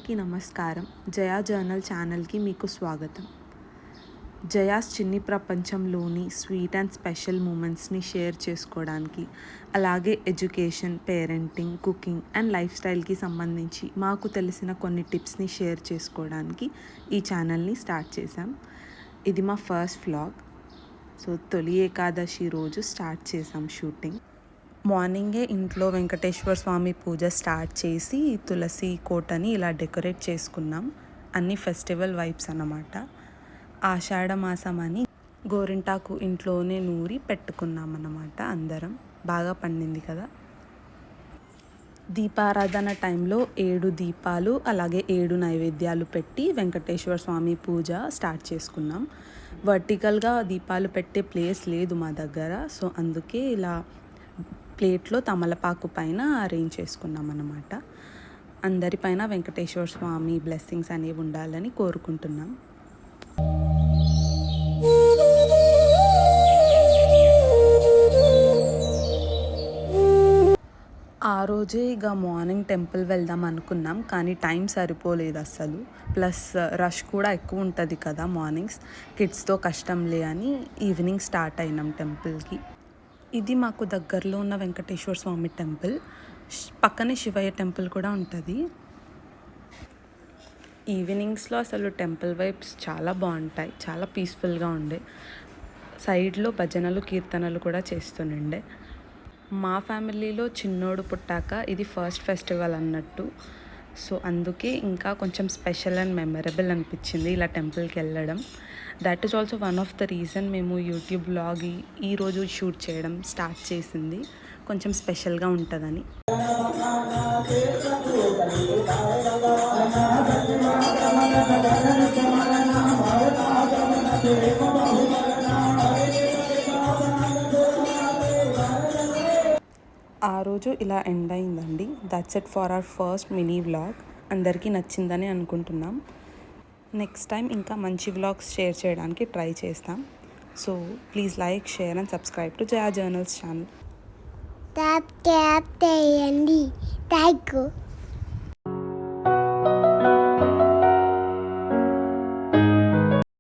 అందరికీ నమస్కారం. జయా జర్నల్ ఛానల్కి మీకు స్వాగతం. జయాస్ చిన్ని ప్రపంచంలోని స్వీట్ అండ్ స్పెషల్ మూమెంట్స్ని షేర్ చేసుకోవడానికి, అలాగే education, parenting, cooking and life స్టైల్కి సంబంధించి మాకు తెలిసిన కొన్ని టిప్స్ని షేర్ చేసుకోవడానికి ఈ ఛానల్ని స్టార్ట్ చేశాం. ఇది మా ఫస్ట్ వ్లాగ్. సో తొలి ఏకాదశి రోజు స్టార్ట్ చేసాం షూటింగ్. మార్నింగే ఇంట్లో వెంకటేశ్వర స్వామి పూజ స్టార్ట్ చేసి తులసి కోటని ఇలా డెకరేట్ చేసుకున్నాం. అన్ని ఫెస్టివల్ వైబ్స్ అన్నమాట. ఆషాఢ మాసం అని గోరింటాకు ఇంట్లోనే నూరి పెట్టుకున్నాం అన్నమాట. అందరం బాగా పండింది కదా. దీపారాధన టైంలో 7 దీపాలు అలాగే 7 నైవేద్యాలు పెట్టి వెంకటేశ్వర స్వామి పూజ స్టార్ట్ చేసుకున్నాం. వర్టికల్గా దీపాలు పెట్టే ప్లేస్ లేదు మా దగ్గర. సో అందుకే ఇలా ప్లేట్లో తమలపాకు పైన అరేంజ్ చేసుకున్నాం అన్నమాట. అందరిపైన వెంకటేశ్వర స్వామి బ్లెస్సింగ్స్ అనేవి ఉండాలని కోరుకుంటున్నాం. ఆ రోజే ఇక మార్నింగ్ టెంపుల్ వెళ్దాం అనుకున్నాం, కానీ టైం సరిపోలేదు అస్సలు. ప్లస్ రష్ కూడా ఎక్కువ ఉంటుంది కదా మార్నింగ్స్. కిడ్స్తో కష్టంలే అని ఈవినింగ్ స్టార్ట్ అయినాం టెంపుల్కి. ఇది మాకు దగ్గరలో ఉన్న వెంకటేశ్వర స్వామి టెంపుల్. పక్కనే శివయ్య టెంపుల్ కూడా ఉంటుంది. ఈవినింగ్స్లో అసలు టెంపుల్ వైబ్స్ చాలా బాగుంటాయి, చాలా పీస్ఫుల్గా ఉండే. సైడ్లో భజనలు కీర్తనలు కూడా చేస్తుండే. మా ఫ్యామిలీలో చిన్నోడు పుట్టాక ఇది ఫస్ట్ ఫెస్టివల్ అన్నట్టు. సో అందుకే ఇంకా కొంచెం స్పెషల్ అండ్ మెమరబుల్ అనిపించింది ఇలా టెంపుల్కి వెళ్ళడం. That is also one of the reason మేము యూట్యూబ్ బ్లాగ్ ఈరోజు షూట్ చేయడం స్టార్ట్ చేసింది. కొంచెం స్పెషల్గా ఉంటుందని. ఆ రోజు ఇలా ఎండ్ అయిందండి. That's it for our first mini vlog. అందరికీ నచ్చిందని అనుకుంటున్నాం. నెక్స్ట్ టైం ఇంకా మంచి వ్లాగ్స్ షేర్ చేయడానికి ట్రై చేస్తాం. So please like, share and subscribe to Jaya journals channel. Tap చేయండి. Thank you.